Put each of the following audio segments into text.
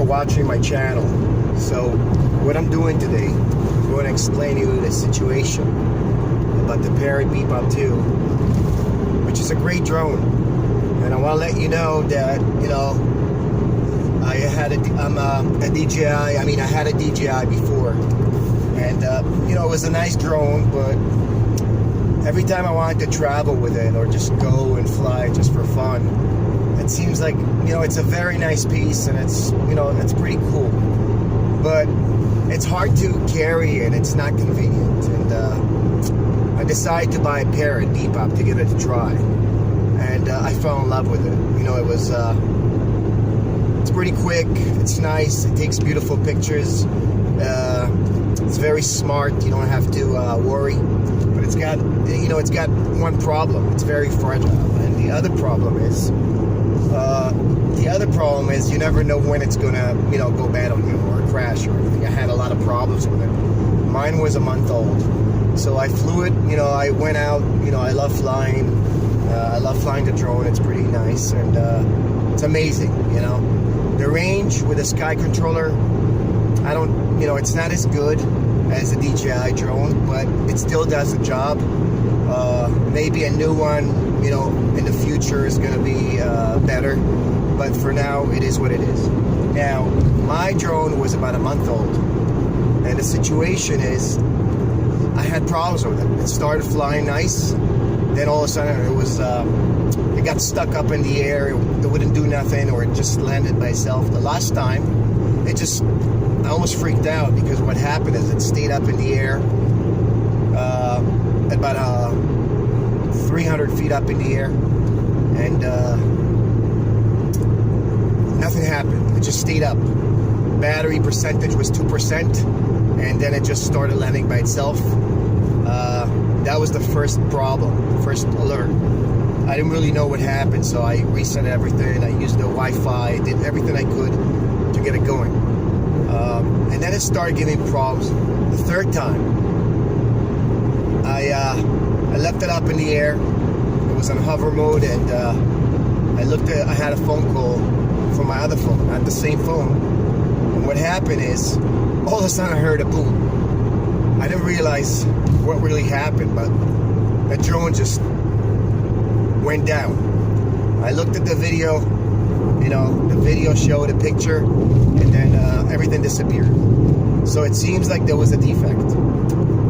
for watching my channel. So what I'm doing today, I'm going to explain to you the situation about the Parrot Bebop 2, which is a great drone. And I want to let you know that, you know, I had a DJI. I mean, I had a DJI before, and you know, it was a nice drone, but every time I wanted to travel with it or just go and fly just for fun, it seems like, you know, it's a very nice piece and it's, you know, it's pretty cool, but it's hard to carry and it's not convenient. And I decided to buy a Parrot Bebop to give it a try, and I fell in love with it. You know, it was it's pretty quick, it's nice, it takes beautiful pictures, it's very smart, you don't have to worry, but it's got, you know, it's got one problem: it's very fragile. And the other problem is you never know when it's gonna, you know, go bad on you or crash or anything. I had a lot of problems with it. Mine was a month old, so I flew it, you know, I went out, you know, I love flying the drone. It's pretty nice, and it's amazing, you know. The range with a sky controller, I don't, you know, it's not as good as a DJI drone, but it still does the job. Maybe a new one, you know, in the future is going to be better, but for now, it is what it is. Now, my drone was about a month old, and the situation is, I had problems with it. It started flying nice, then all of a sudden it was, it got stuck up in the air, it wouldn't do nothing, or it just landed by itself. The last time, I almost freaked out, because what happened is it stayed up in the air, about 300 feet up in the air, and nothing happened. It just stayed up. Battery percentage was 2%, and then it just started landing by itself. That was the first problem, first alert. I didn't really know what happened, so I reset everything. I used the Wi-Fi, I did everything I could to get it going. And then it started giving problems. The third time, I left it up in the air. It was on hover mode, and I had a phone call from my other phone, not the same phone. And what happened is, all of a sudden I heard a boom. I didn't realize what really happened, but the drone just went down. I looked at the video, you know, the video showed a picture, and then everything disappeared. So it seems like there was a defect.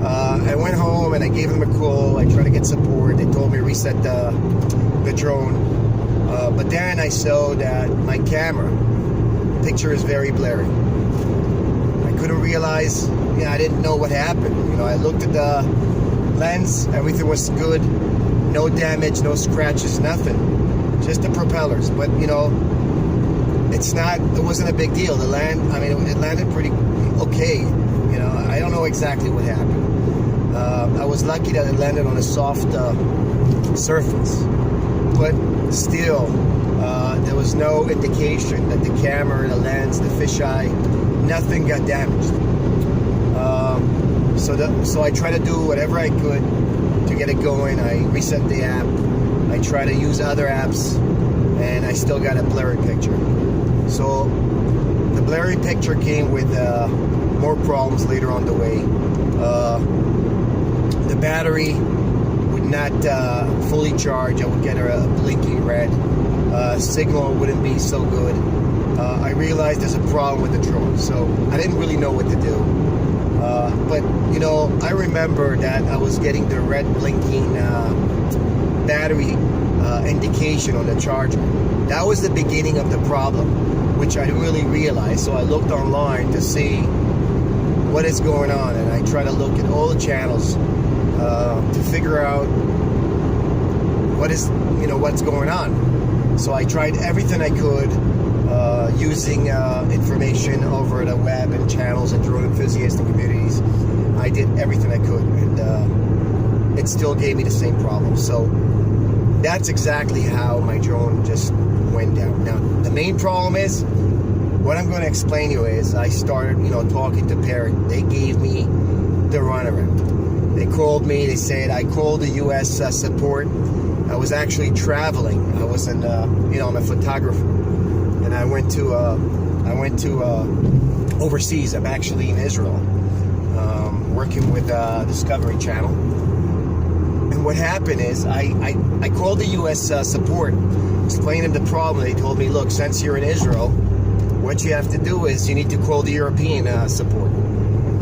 I went home and I gave them a call. I tried to get support. They told me to reset the drone. But then I saw that my camera picture is very blurry. I couldn't realize, you know, I didn't know what happened. You know, I looked at the lens, everything was good. No damage, no scratches, nothing. Just the propellers. But, you know, it wasn't a big deal. It landed pretty okay. You know, I don't know exactly what happened. I was lucky that it landed on a soft surface. But still, there was no indication that the camera, the lens, the fisheye, nothing got damaged. So I tried to do whatever I could to get it going. I reset the app. I try to use other apps, and I still got a blurry picture. So the blurry picture came with more problems later on the way. The battery would not fully charge. I would get a blinking red. Signal wouldn't be so good. I realized there's a problem with the drone, so I didn't really know what to do. But, you know, I remember that I was getting the red blinking battery indication on the charger. That was the beginning of the problem, which I didn't really realize. So I looked online to see what is going on, and I try to look at all the channels to figure out what's going on. So I tried everything I could, using information over the web and channels and drone enthusiast communities. I did everything I could, and it still gave me the same problem. So that's exactly how my drone just went down. Now, the main problem is, what I'm going to explain to you is, I started, you know, talking to Parrot. They gave me the runaround. They called me. They said I called the U.S. support. I was actually traveling. I was in, you know, I'm a photographer, and I went to a I went to overseas. I'm actually in Israel, working with Discovery Channel. And what happened is I called the U.S. support, explained them the problem. They told me, look, since you're in Israel, what you have to do is you need to call the European support.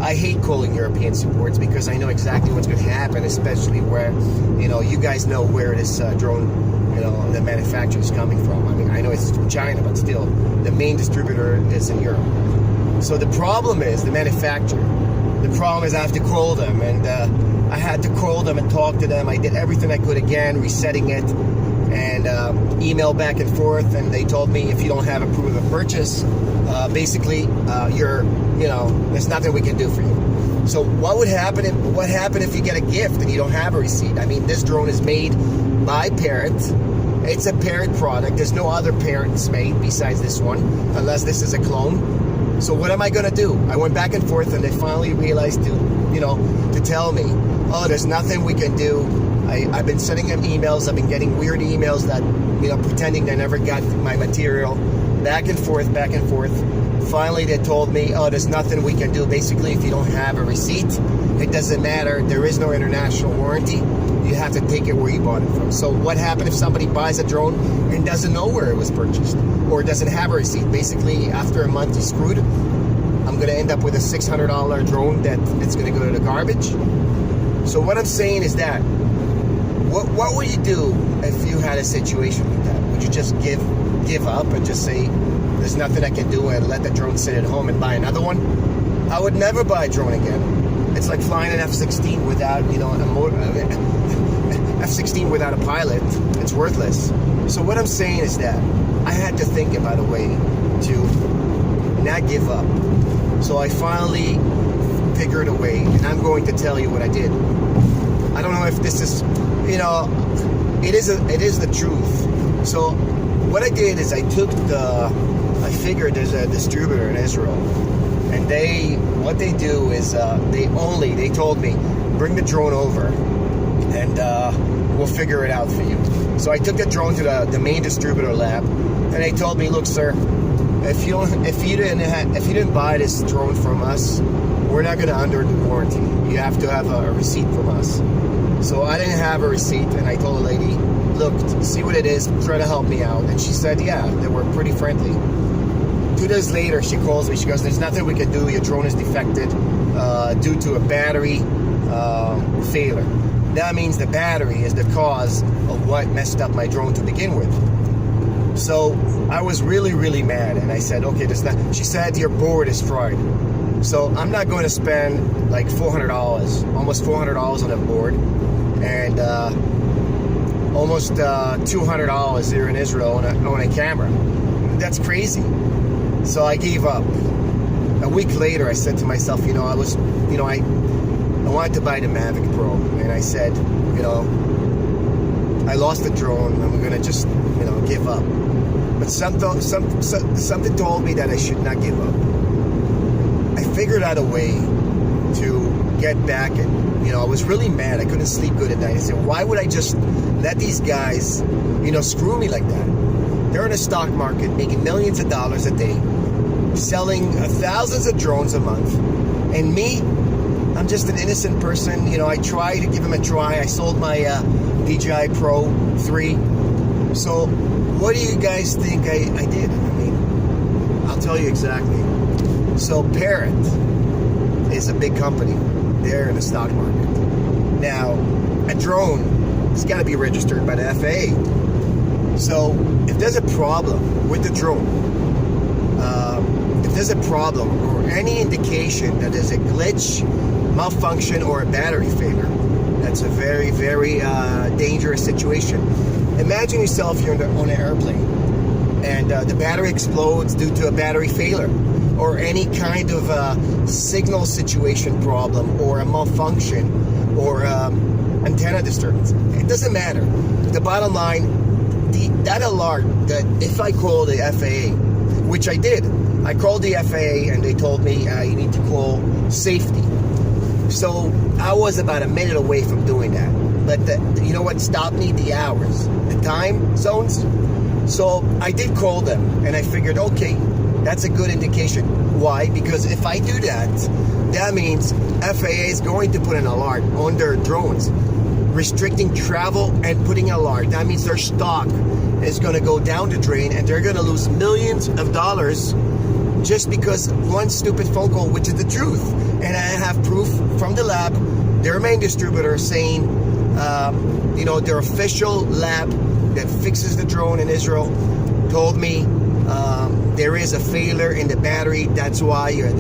I hate calling European supports because I know exactly what's going to happen, especially where, you guys know where this drone, the manufacturer is coming from. I mean, I know it's from China, but still, the main distributor is in Europe. So the problem is the manufacturer. The problem is I have to call them, and I had to call them and talk to them. I did everything I could again, resetting it, and email back and forth, and they told me if you don't have a proof of purchase, basically there's nothing we can do for you. So what happened if you get a gift and you don't have a receipt? I mean, this drone is made by Parrot. It's a Parrot product. There's no other Parrots made besides this one, unless this is a clone. So what am I going to do? I went back and forth, and they finally realized to tell me, oh, there's nothing we can do. I've been sending them emails. I've been getting weird emails that, pretending they never got my material. Back and forth, back and forth. Finally, they told me, oh, there's nothing we can do. Basically, if you don't have a receipt, it doesn't matter. There is no international warranty. You have to take it where you bought it from. So what happened if somebody buys a drone and doesn't know where it was purchased or doesn't have a receipt? Basically, after a month, you're screwed. I'm going to end up with a $600 drone that it's going to go to the garbage. So what I'm saying is that, what would you do if you had a situation like that? Would you just give up and just say, there's nothing I can do and let the drone sit at home and buy another one? I would never buy a drone again. It's like flying an F-16 without, a motor, F-16 without a pilot. It's worthless. So what I'm saying is that I had to think about a way to not give up. So I finally figured a way, and I'm going to tell you what I did. I don't know if this is, it is the truth. So what I did is I figured there's a distributor in Israel, and what they do is they told me, bring the drone over and we'll figure it out for you. So I took the drone to the main distributor lab, and they told me, look, sir, if you didn't buy this drone from us, we're not going to under the warranty. You have to have a receipt from us. So I didn't have a receipt, and I told the lady, look, see what it is, try to help me out. And she said, yeah, they were pretty friendly. 2 days later, she calls me. She goes, there's nothing we can do. Your drone is defected due to a battery failure. That means the battery is the cause of what messed up my drone to begin with. So I was really, really mad, and I said, okay, she said, your board is fried. So I'm not going to spend like $400, almost $400 on a board, and almost $200 here in Israel on a camera. That's crazy. So I gave up. A week later, I said to myself, I wanted to buy the Mavic Pro, and I said, I lost the drone, and we're gonna just, give up. But something told me that I should not give up. I figured out a way to get back, and I was really mad. I couldn't sleep good at night. I said, why would I just let these guys, screw me like that? They're in the stock market, making millions of dollars a day, selling thousands of drones a month, and me, I'm just an innocent person. I tried to give them a try. I sold my DJI Pro 3. So what do you guys think I did? I mean, I'll tell you exactly. So Parrot is a big company. They're in the stock market. Now, a drone has got to be registered by the FAA. So if there's a problem with the drone, if there's a problem or any indication that there's a glitch, malfunction, or a battery failure, that's a very, very dangerous situation. Imagine yourself, you're on an airplane, and the battery explodes due to a battery failure, or any kind of signal situation problem, or a malfunction, or antenna disturbance. It doesn't matter. The bottom line, that alert, that if I call the FAA, which I did, I called the FAA and they told me you need to call safety. So I was about a minute away from doing that. But you know what stopped me? The hours, the time zones. So I did call them, and I figured, okay, That's a good indication. Why? Because if I do that, that means FAA is going to put an alert on their drones, restricting travel and putting an alert. That means their stock is going to go down the drain, and they're going to lose millions of dollars just because one stupid phone call, which is the truth. And I have proof from the lab, their main distributor, saying, their official lab that fixes the drone in Israel told me there is a failure in the battery. That's why your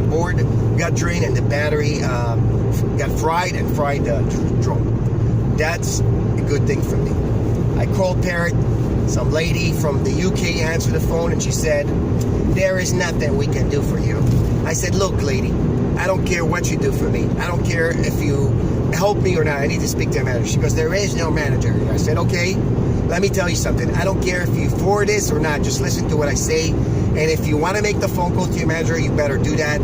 board got drained and the battery got fried the drone. That's a good thing for me. I called Parrot. Some lady from the UK answered the phone and she said, there is nothing we can do for you. I said, look, lady, I don't care what you do for me. I don't care if you help me or not. I need to speak to a manager. She goes, there is no manager. I said, okay, let me tell you something. I don't care if you forward this or not. Just listen to what I say. And if you want to make the phone call to your manager, you better do that.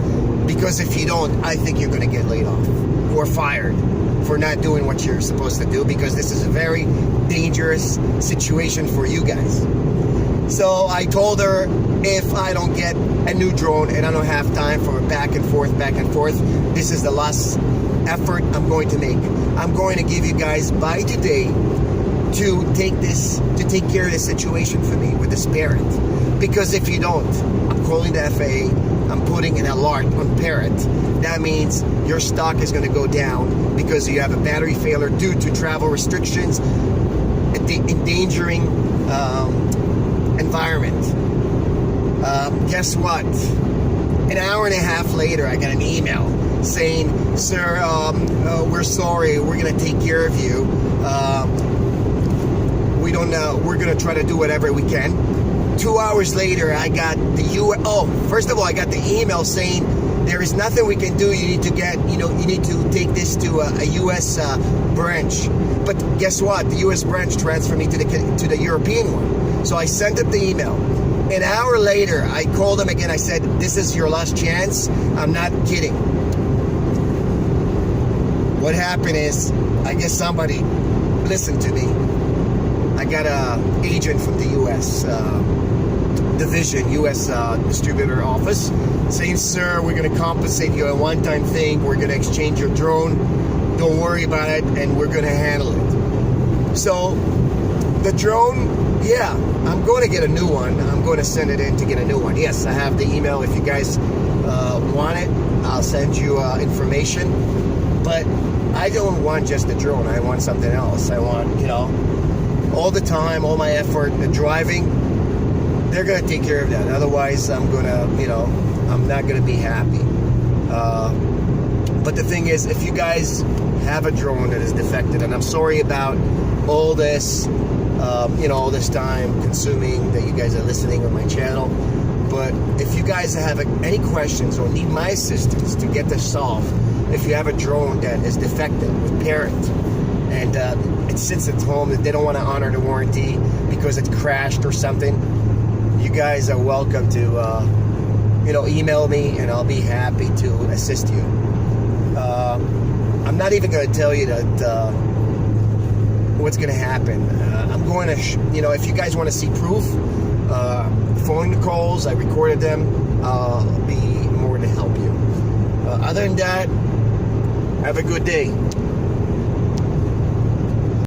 Because if you don't, I think you're going to get laid off or fired for not doing what you're supposed to do, because this is a very dangerous situation for you guys. So I told her, if I don't get a new drone and I don't have time for back and forth, this is the last effort I'm going to make. I'm going to give you guys by today to take care of this situation for me with this Parrot. Because if you don't, I'm calling the FAA, I'm putting an alert on Parrot. That means your stock is going to go down because you have a battery failure due to travel restrictions, endangering environment. Guess what? An hour and a half later, I got an email saying, sir, we're sorry, we're going to take care of you. We don't know, we're going to try to do whatever we can. 2 hours later, I got first of all, I got the email saying there is nothing we can do. You need to take this to a U.S. branch. But guess what? The U.S. branch transferred me to the European one. So I sent them the email. An hour later, I called them again. I said, this is your last chance. I'm not kidding. What happened is, I guess somebody listened to me. I got an agent from the U.S. division, U.S. distributor office, saying, sir, we're going to compensate you a one-time thing. We're going to exchange your drone. Don't worry about it, and we're going to handle it. So the drone, yeah, I'm going to get a new one. I'm going to send it in to get a new one. Yes, I have the email. If you guys want it, I'll send you information. But I don't want just the drone. I want something else. I want, all the time, all my effort, the driving, they're going to take care of that. Otherwise, I'm going to, I'm not going to be happy. But the thing is, if you guys have a drone that is defected, and I'm sorry about all this, all this time consuming that you guys are listening on my channel, but if you guys have any questions or need my assistance to get this solved, if you have a drone that is defective with Parrot, and it sits at home, that they don't want to honor the warranty because it crashed or something, you guys are welcome to email me, and I'll be happy to assist you. I'm not even going to tell you that what's going to happen. I'm going to if you guys want to see proof, phone calls, I recorded them, I'll be more to help you. Other than that, have a good day.